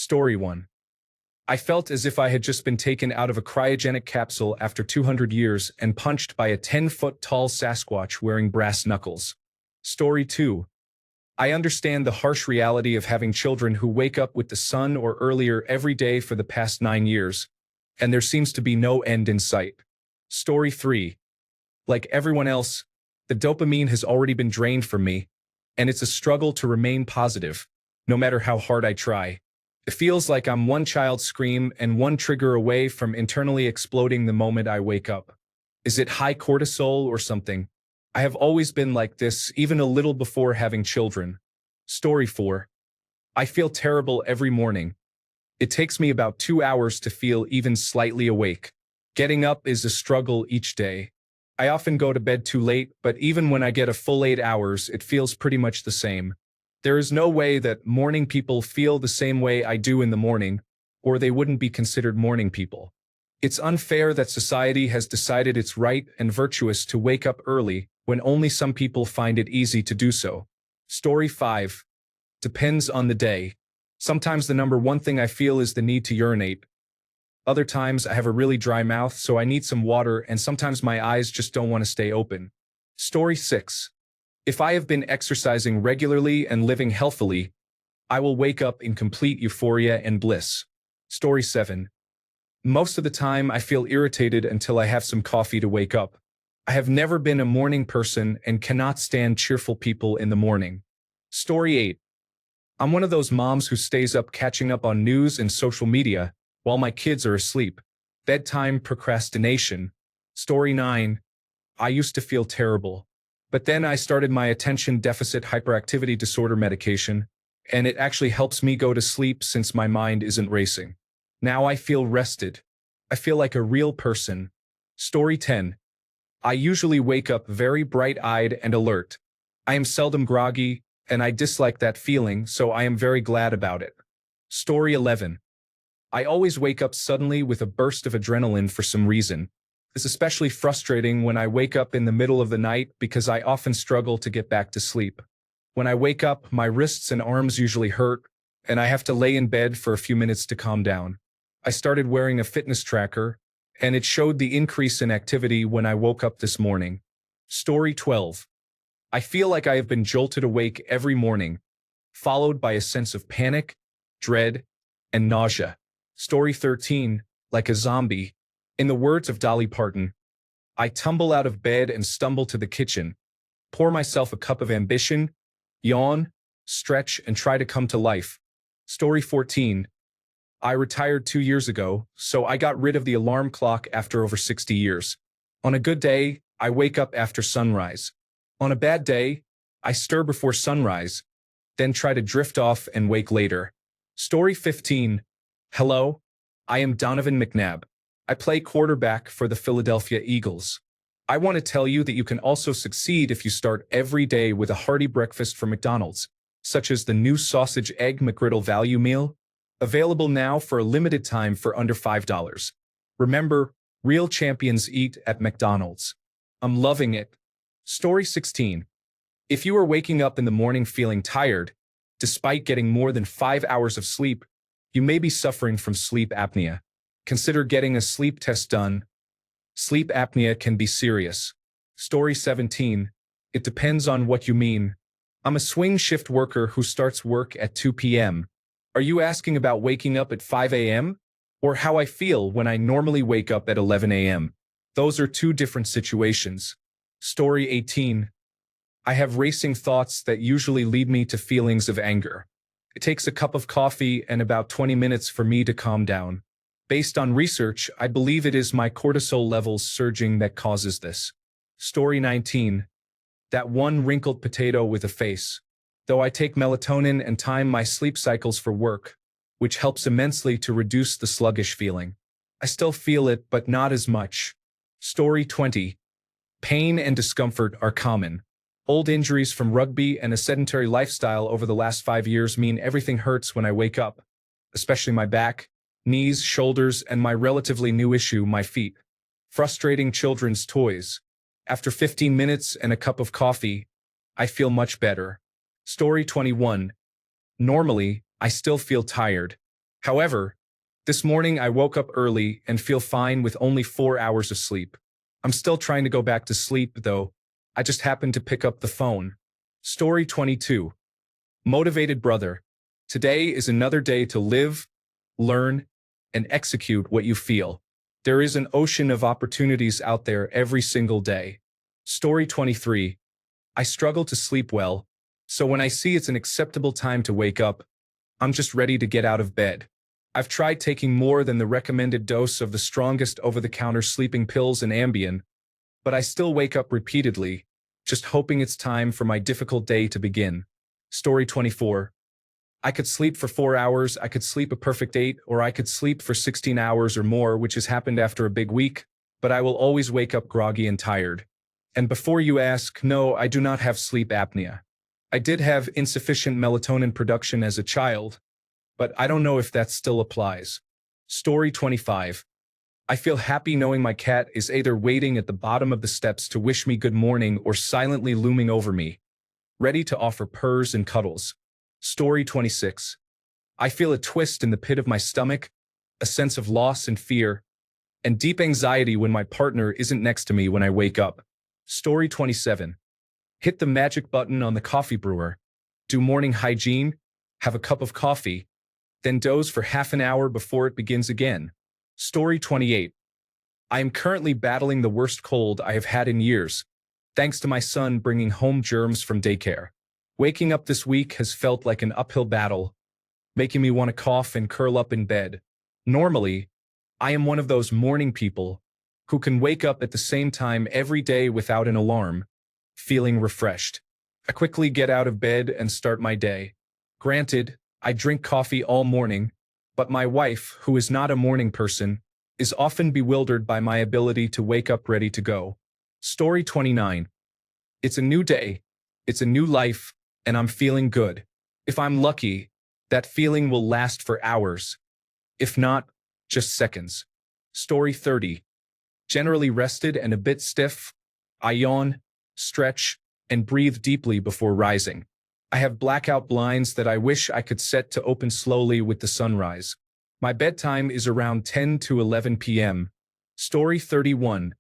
Story 1. I felt as if I had just been taken out of a cryogenic capsule after 200 years and punched by a 10-foot-tall Sasquatch wearing brass knuckles. Story 2. I understand the harsh reality of having children who wake up with the sun or earlier every day for the past 9 years, and there seems to be no end in sight. Story 3. Like everyone else, the dopamine has already been drained from me, and it's a struggle to remain positive, no matter how hard I try. It feels like I'm one child's scream and one trigger away from internally exploding the moment I wake up. Is it high cortisol or something? I have always been like this, even a little before having children. Story 4. I feel terrible every morning. It takes me about 2 hours to feel even slightly awake. Getting up is a struggle each day. I often go to bed too late, but even when I get a full 8 hours, it feels pretty much the same. There is no way that morning people feel the same way I do in the morning, or they wouldn't be considered morning people. It's unfair that society has decided it's right and virtuous to wake up early when only some people find it easy to do so. Story 5. Depends on the day. Sometimes the number one thing I feel is the need to urinate. Other times I have a really dry mouth, so I need some water, and sometimes my eyes just don't want to stay open. Story 6. If I have been exercising regularly and living healthily, I will wake up in complete euphoria and bliss. Story 7. Most of the time I feel irritated until I have some coffee to wake up. I have never been a morning person and cannot stand cheerful people in the morning. Story 8. I'm one of those moms who stays up catching up on news and social media while my kids are asleep. Bedtime procrastination. Story 9. I used to feel terrible. But then I started my attention deficit hyperactivity disorder medication, and it actually helps me go to sleep since my mind isn't racing. Now I feel rested. I feel like a real person. Story 10. I usually wake up very bright-eyed and alert. I am seldom groggy, and I dislike that feeling, so I am very glad about it. Story 11. I always wake up suddenly with a burst of adrenaline for some reason. It's especially frustrating when I wake up in the middle of the night because I often struggle to get back to sleep. When I wake up, my wrists and arms usually hurt, and I have to lay in bed for a few minutes to calm down. I started wearing a fitness tracker, and it showed the increase in activity when I woke up this morning. Story 12. I feel like I have been jolted awake every morning, followed by a sense of panic, dread, and nausea. Story 13. Like a zombie. In the words of Dolly Parton, I tumble out of bed and stumble to the kitchen, pour myself a cup of ambition, yawn, stretch, and try to come to life. Story 14. I retired 2 years ago, so I got rid of the alarm clock after over 60 years. On a good day, I wake up after sunrise. On a bad day, I stir before sunrise, then try to drift off and wake later. Story 15. Hello, I am Donovan McNabb. I play quarterback for the Philadelphia Eagles. I want to tell you that you can also succeed if you start every day with a hearty breakfast from McDonald's, such as the new Sausage Egg McGriddle Value Meal, available now for a limited time for under $5. Remember, real champions eat at McDonald's. I'm loving it. Story 16. If you are waking up in the morning feeling tired, despite getting more than 5 hours of sleep, you may be suffering from sleep apnea. Consider getting a sleep test done. Sleep apnea can be serious. Story 17. It depends on what you mean. I'm a swing shift worker who starts work at 2 p.m. Are you asking about waking up at 5 a.m.? Or how I feel when I normally wake up at 11 a.m.? Those are two different situations. Story 18. I have racing thoughts that usually lead me to feelings of anger. It takes a cup of coffee and about 20 minutes for me to calm down. Based on research, I believe it is my cortisol levels surging that causes this. Story 19. That one wrinkled potato with a face. Though I take melatonin and time my sleep cycles for work, which helps immensely to reduce the sluggish feeling, I still feel it, but not as much. Story 20. Pain and discomfort are common. Old injuries from rugby and a sedentary lifestyle over the last 5 years mean everything hurts when I wake up, especially my back, knees, shoulders, and my relatively new issue, my feet. Frustrating children's toys. After 15 minutes and a cup of coffee, I feel much better. Story 21. Normally, I still feel tired. However, this morning I woke up early and feel fine with only 4 hours of sleep. I'm still trying to go back to sleep, though. I just happened to pick up the phone. Story 22. Motivated brother. Today is another day to live, learn, and execute what you feel. There is an ocean of opportunities out there every single day. Story 23. I struggle to sleep well, so when I see it's an acceptable time to wake up, I'm just ready to get out of bed. I've tried taking more than the recommended dose of the strongest over-the-counter sleeping pills and Ambien, but I still wake up repeatedly, just hoping it's time for my difficult day to begin. Story 24. I could sleep for 4 hours, I could sleep a perfect 8, or I could sleep for 16 hours or more, which has happened after a big week, but I will always wake up groggy and tired. And before you ask, no, I do not have sleep apnea. I did have insufficient melatonin production as a child, but I don't know if that still applies. Story 25. I feel happy knowing my cat is either waiting at the bottom of the steps to wish me good morning or silently looming over me, ready to offer purrs and cuddles. Story 26. I feel a twist in the pit of my stomach, a sense of loss and fear, and deep anxiety when my partner isn't next to me when I wake up. Story 27. Hit the magic button on the coffee brewer, do morning hygiene, have a cup of coffee, then doze for half an hour before it begins again. Story 28. I am currently battling the worst cold I have had in years, thanks to my son bringing home germs from daycare. Waking up this week has felt like an uphill battle, making me want to cough and curl up in bed. Normally, I am one of those morning people who can wake up at the same time every day without an alarm, feeling refreshed. I quickly get out of bed and start my day. Granted, I drink coffee all morning, but my wife, who is not a morning person, is often bewildered by my ability to wake up ready to go. Story 29. It's a new day, it's a new life, and I'm feeling good. If I'm lucky, that feeling will last for hours. If not, just seconds. Story 30. Generally rested and a bit stiff, I yawn, stretch, and breathe deeply before rising. I have blackout blinds that I wish I could set to open slowly with the sunrise. My bedtime is around 10 to 11 p.m. Story 31.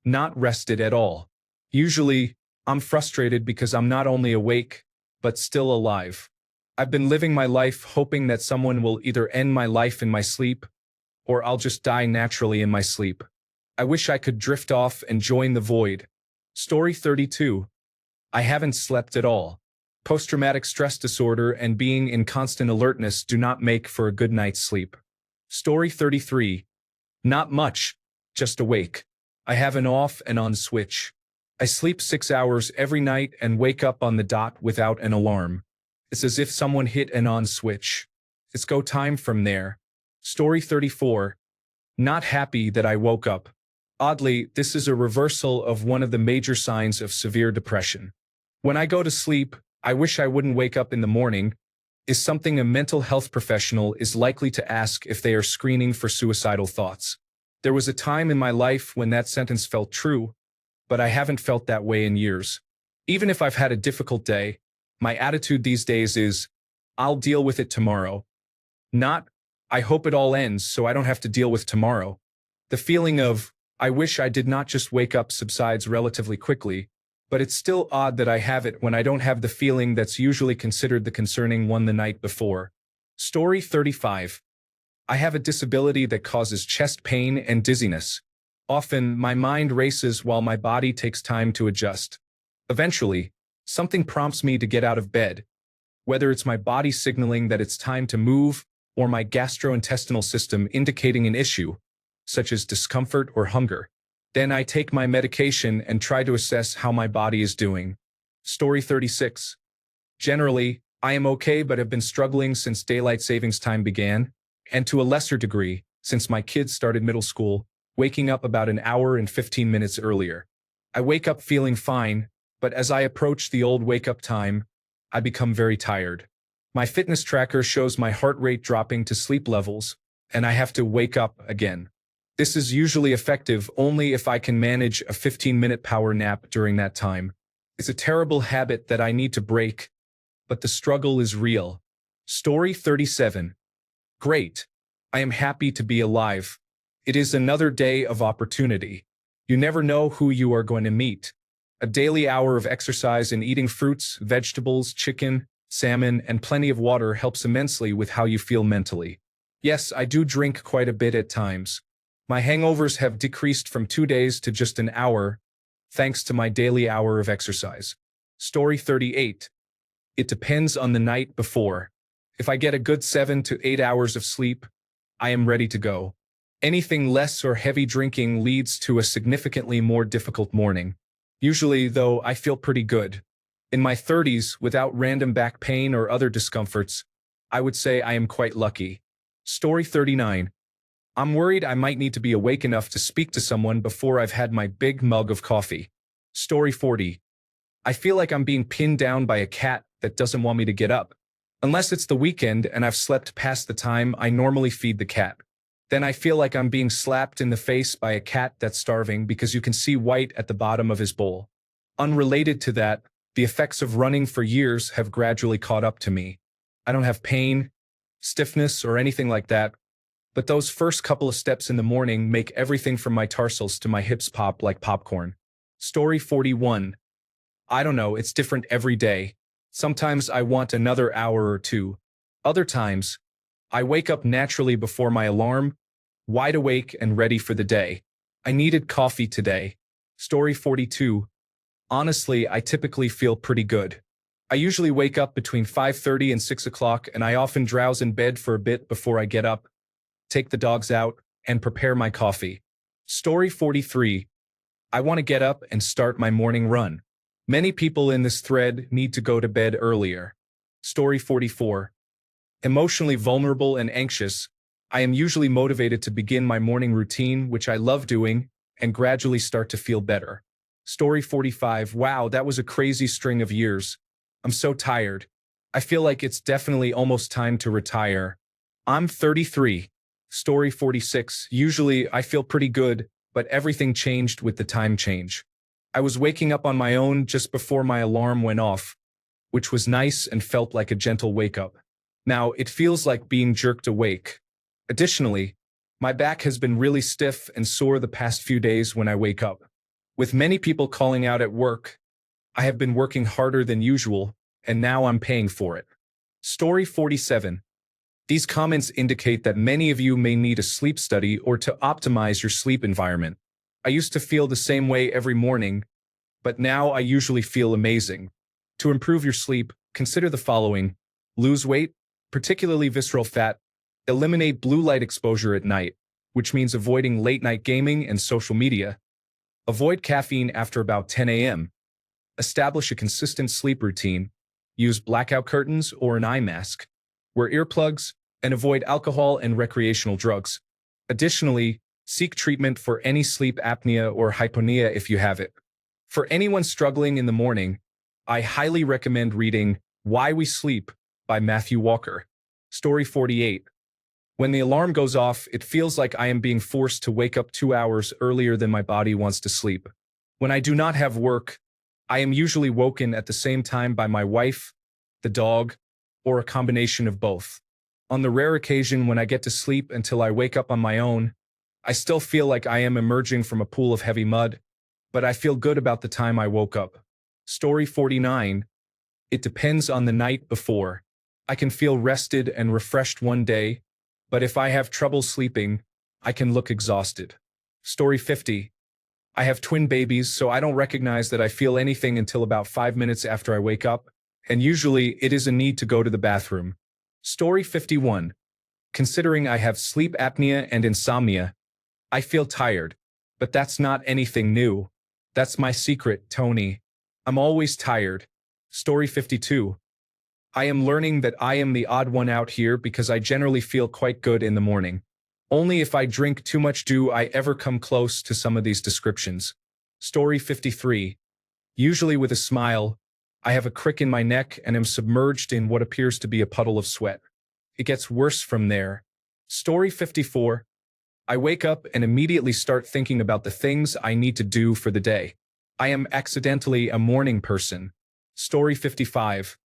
Not rested at all. Usually, I'm frustrated because I'm not only awake, but still alive. I've been living my life hoping that someone will either end my life in my sleep, or I'll just die naturally in my sleep. I wish I could drift off and join the void. Story 32. I haven't slept at all. Post-traumatic stress disorder and being in constant alertness do not make for a good night's sleep. Story 33. Not much, just awake. I have an off and on switch. I sleep 6 hours every night and wake up on the dot without an alarm. It's as if someone hit an on switch. It's go time from there. Story 34. Not happy that I woke up. Oddly, this is a reversal of one of the major signs of severe depression. When I go to sleep, I wish I wouldn't wake up in the morning, is something a mental health professional is likely to ask if they are screening for suicidal thoughts. There was a time in my life when that sentence felt true, but I haven't felt that way in years. Even if I've had a difficult day, my attitude these days is, I'll deal with it tomorrow. Not, I hope it all ends so I don't have to deal with tomorrow. The feeling of, I wish I did not just wake up subsides relatively quickly, but it's still odd that I have it when I don't have the feeling that's usually considered the concerning one the night before. Story 35. I have a disability that causes chest pain and dizziness. Often, my mind races while my body takes time to adjust. Eventually, something prompts me to get out of bed, whether it's my body signaling that it's time to move or my gastrointestinal system indicating an issue, such as discomfort or hunger. Then I take my medication and try to assess how my body is doing. Story 36. Generally, I am okay but have been struggling since daylight savings time began, and to a lesser degree, since my kids started middle school, waking up about an hour and 15 minutes earlier. I wake up feeling fine, but as I approach the old wake-up time, I become very tired. My fitness tracker shows my heart rate dropping to sleep levels, and I have to wake up again. This is usually effective only if I can manage a 15-minute power nap during that time. It's a terrible habit that I need to break, but the struggle is real. Story 37. Great. I am happy to be alive. It is another day of opportunity. You never know who you are going to meet. A daily hour of exercise and eating fruits, vegetables, chicken, salmon, and plenty of water helps immensely with how you feel mentally. Yes, I do drink quite a bit at times. My hangovers have decreased from 2 days to just an hour, thanks to my daily hour of exercise. Story 38. It depends on the night before. If I get a good 7 to 8 hours of sleep, I am ready to go. Anything less or heavy drinking leads to a significantly more difficult morning. Usually, though, I feel pretty good. In my 30s, without random back pain or other discomforts, I would say I am quite lucky. Story 39. I'm worried I might need to be awake enough to speak to someone before I've had my big mug of coffee. Story 40. I feel like I'm being pinned down by a cat that doesn't want me to get up. Unless it's the weekend and I've slept past the time I normally feed the cat. Then I feel like I'm being slapped in the face by a cat that's starving because you can see white at the bottom of his bowl. Unrelated to that, the effects of running for years have gradually caught up to me. I don't have pain, stiffness, or anything like that, but those first couple of steps in the morning make everything from my tarsals to my hips pop like popcorn. Story 41. I don't know, it's different every day. Sometimes I want another hour or two. Other times, I wake up naturally before my alarm, wide awake and ready for the day. I needed coffee today. Story 42. Honestly, I typically feel pretty good. I usually wake up between 5:30 and 6 o'clock, and I often drowse in bed for a bit before I get up, take the dogs out, and prepare my coffee. Story 43. I want to get up and start my morning run. Many people in this thread need to go to bed earlier. Story 44. Emotionally vulnerable and anxious, I am usually motivated to begin my morning routine, which I love doing, and gradually start to feel better. Story 45. Wow, that was a crazy string of years. I'm so tired. I feel like it's definitely almost time to retire. I'm 33. Story 46. Usually I feel pretty good, but everything changed with the time change. I was waking up on my own just before my alarm went off, which was nice and felt like a gentle wake-up. Now, it feels like being jerked awake. Additionally, my back has been really stiff and sore the past few days when I wake up. With many people calling out at work, I have been working harder than usual, and now I'm paying for it. Story 47. These comments indicate that many of you may need a sleep study or to optimize your sleep environment. I used to feel the same way every morning, but now I usually feel amazing. To improve your sleep, consider the following: lose weight, particularly visceral fat, eliminate blue light exposure at night, which means avoiding late-night gaming and social media, avoid caffeine after about 10 a.m., establish a consistent sleep routine, use blackout curtains or an eye mask, wear earplugs, and avoid alcohol and recreational drugs. Additionally, seek treatment for any sleep apnea or hypopnea if you have it. For anyone struggling in the morning, I highly recommend reading Why We Sleep by Matthew Walker. Story 48. When the alarm goes off, it feels like I am being forced to wake up 2 hours earlier than my body wants to sleep. When I do not have work, I am usually woken at the same time by my wife, the dog, or a combination of both. On the rare occasion when I get to sleep until I wake up on my own, I still feel like I am emerging from a pool of heavy mud, but I feel good about the time I woke up. Story 49. It depends on the night before. I can feel rested and refreshed one day, but if I have trouble sleeping, I can look exhausted. Story 50. I have twin babies, so I don't recognize that I feel anything until about 5 minutes after I wake up, and usually it is a need to go to the bathroom. Story 51. Considering I have sleep apnea and insomnia, I feel tired, but that's not anything new. That's my secret, Tony. I'm always tired. Story 52. I am learning that I am the odd one out here because I generally feel quite good in the morning. Only if I drink too much do I ever come close to some of these descriptions. Story 53. Usually with a smile, I have a crick in my neck and am submerged in what appears to be a puddle of sweat. It gets worse from there. Story 54. I wake up and immediately start thinking about the things I need to do for the day. I am accidentally a morning person. Story 55.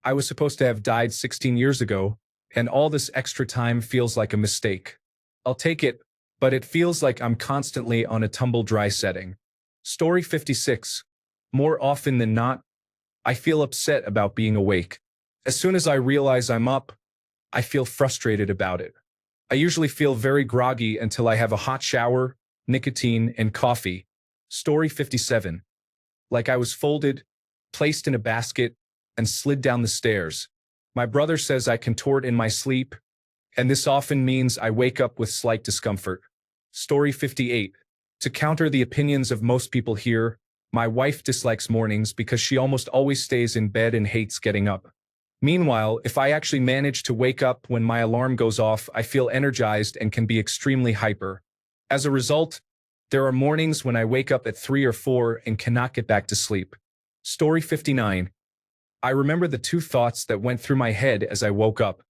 I was supposed to have died 16 years ago, and all this extra time feels like a mistake. I'll take it, but it feels like I'm constantly on a tumble-dry setting. Story 56. More often than not, I feel upset about being awake. As soon as I realize I'm up, I feel frustrated about it. I usually feel very groggy until I have a hot shower, nicotine, and coffee. Story 57. Like I was folded, placed in a basket, and slid down the stairs. My brother says I contort in my sleep, and this often means I wake up with slight discomfort. Story 58. To counter the opinions of most people here, my wife dislikes mornings because she almost always stays in bed and hates getting up. Meanwhile, if I actually manage to wake up when my alarm goes off, I feel energized and can be extremely hyper. As a result, there are mornings when I wake up at 3 or 4 and cannot get back to sleep. Story 59. I remember the two thoughts that went through my head as I woke up.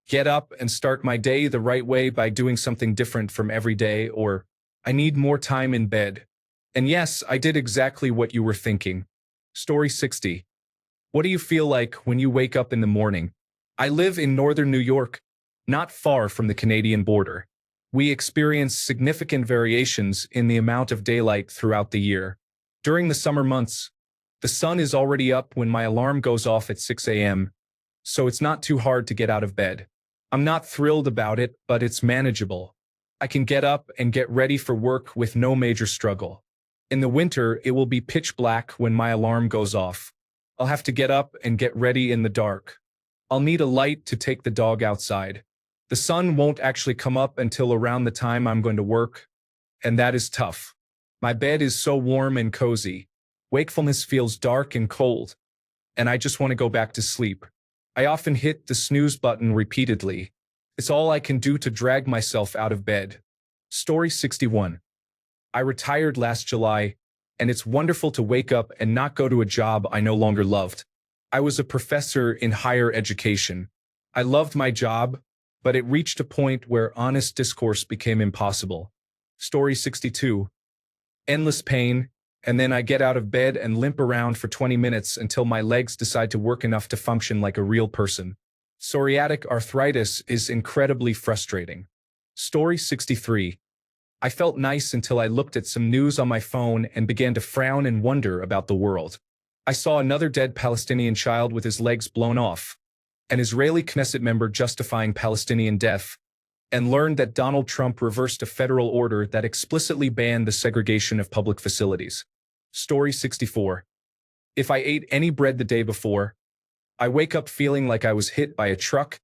Get up and start my day the right way by doing something different from every day, or I need more time in bed. And yes, I did exactly what you were thinking. Story 60. What do you feel like when you wake up in the morning? I live in northern New York, not far from the Canadian border. We experience significant variations in the amount of daylight throughout the year. During the summer months, the sun is already up when my alarm goes off at 6 a.m., so it's not too hard to get out of bed. I'm not thrilled about it, but it's manageable. I can get up and get ready for work with no major struggle. In the winter, it will be pitch black when my alarm goes off. I'll have to get up and get ready in the dark. I'll need a light to take the dog outside. The sun won't actually come up until around the time I'm going to work, and that is tough. My bed is so warm and cozy. Wakefulness feels dark and cold, and I just want to go back to sleep. I often hit the snooze button repeatedly. It's all I can do to drag myself out of bed. Story 61. I retired last July, and it's wonderful to wake up and not go to a job I no longer loved. I was a professor in higher education. I loved my job, but it reached a point where honest discourse became impossible. Story 62. Endless pain, and then I get out of bed and limp around for 20 minutes until my legs decide to work enough to function like a real person. Psoriatic arthritis is incredibly frustrating. Story 63. I felt nice until I looked at some news on my phone and began to frown and wonder about the world. I saw another dead Palestinian child with his legs blown off, an Israeli Knesset member justifying Palestinian death, and learned that Donald Trump reversed a federal order that explicitly banned the segregation of public facilities. Story 64. If I ate any bread the day before, I wake up feeling like I was hit by a truck,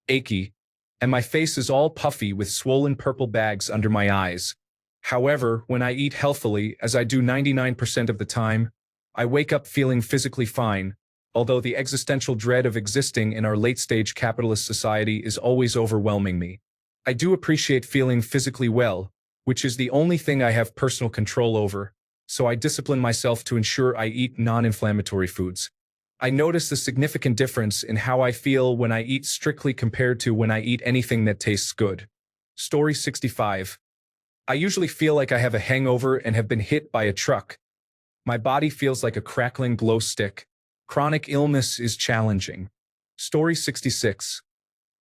achy, and my face is all puffy with swollen purple bags under my eyes. However, when I eat healthily, as I do 99% of the time, I wake up feeling physically fine, although the existential dread of existing in our late-stage capitalist society is always overwhelming me. I do appreciate feeling physically well, which is the only thing I have personal control over, so I discipline myself to ensure I eat non-inflammatory foods. I notice the significant difference in how I feel when I eat strictly compared to when I eat anything that tastes good. Story 65. I usually feel like I have a hangover and have been hit by a truck. My body feels like a crackling glow stick. Chronic illness is challenging. Story 66.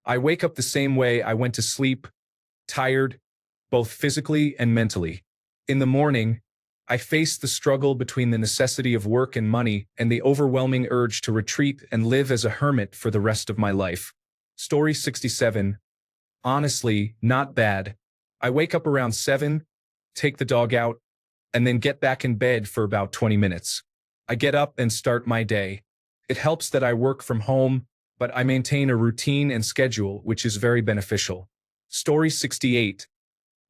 I wake up the same way I went to sleep, tired, both physically and mentally. In the morning, I face the struggle between the necessity of work and money and the overwhelming urge to retreat and live as a hermit for the rest of my life. Story 67. Honestly, not bad. I wake up around 7, take the dog out, and then get back in bed for about 20 minutes. I get up and start my day. It helps that I work from home, but I maintain a routine and schedule, which is very beneficial. Story 68.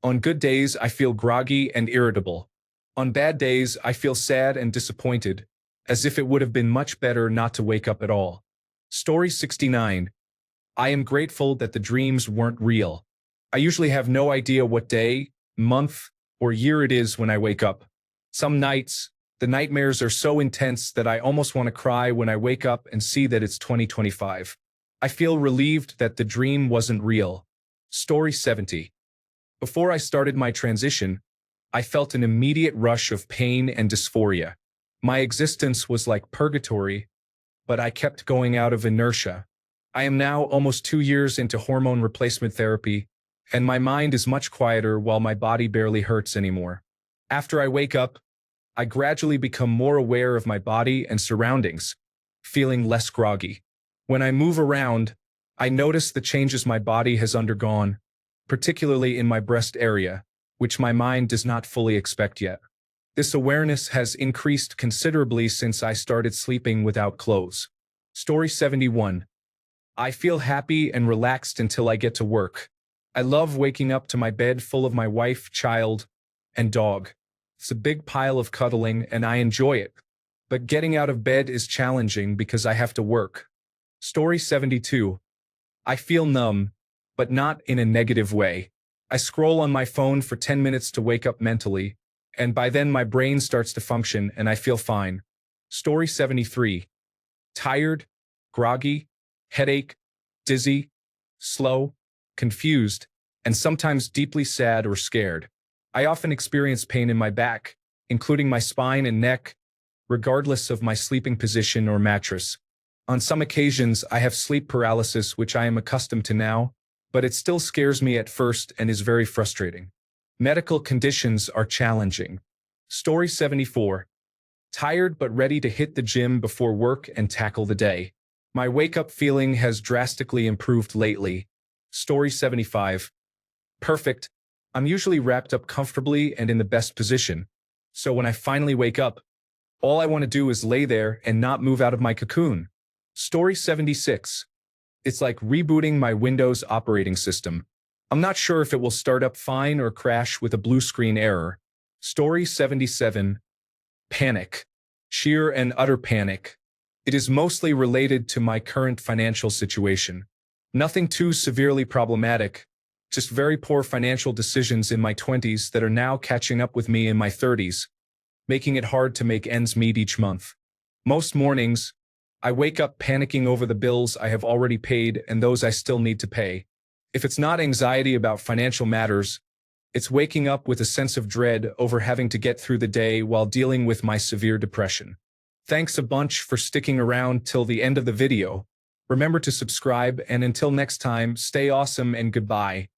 On good days, I feel groggy and irritable. On bad days, I feel sad and disappointed, as if it would have been much better not to wake up at all. Story 69. I am grateful that the dreams weren't real. I usually have no idea what day, month, or year it is when I wake up. Some nights, the nightmares are so intense that I almost want to cry when I wake up and see that it's 2025. I feel relieved that the dream wasn't real. Story 70. Before I started my transition, I felt an immediate rush of pain and dysphoria. My existence was like purgatory, but I kept going out of inertia. I am now almost 2 years into hormone replacement therapy, and my mind is much quieter while my body barely hurts anymore. After I wake up, I gradually become more aware of my body and surroundings, feeling less groggy. When I move around, I notice the changes my body has undergone, particularly in my breast area, which my mind does not fully expect yet. This awareness has increased considerably since I started sleeping without clothes. Story 71. I feel happy and relaxed until I get to work. I love waking up to my bed full of my wife, child, and dog. It's a big pile of cuddling and I enjoy it. But getting out of bed is challenging because I have to work. Story 72. I feel numb, but not in a negative way. I scroll on my phone for 10 minutes to wake up mentally, and by then my brain starts to function and I feel fine. Story 73. Tired, groggy, headache, dizzy, slow, confused, and sometimes deeply sad or scared. I often experience pain in my back, including my spine and neck, regardless of my sleeping position or mattress. On some occasions, I have sleep paralysis, which I am accustomed to now, but it still scares me at first and is very frustrating. Medical conditions are challenging. Story 74. Tired but ready to hit the gym before work and tackle the day. My wake-up feeling has drastically improved lately. Story 75. Perfect. I'm usually wrapped up comfortably and in the best position. So when I finally wake up, all I want to do is lay there and not move out of my cocoon. Story 76. It's like rebooting my Windows operating system. I'm not sure if it will start up fine or crash with a blue screen error. Story 77. Panic. Sheer and utter panic. It is mostly related to my current financial situation. Nothing too severely problematic, just very poor financial decisions in my 20s that are now catching up with me in my 30s, making it hard to make ends meet each month. Most mornings, I wake up panicking over the bills I have already paid and those I still need to pay. If it's not anxiety about financial matters, it's waking up with a sense of dread over having to get through the day while dealing with my severe depression. Thanks a bunch for sticking around till the end of the video. Remember to subscribe, and until next time, stay awesome and goodbye.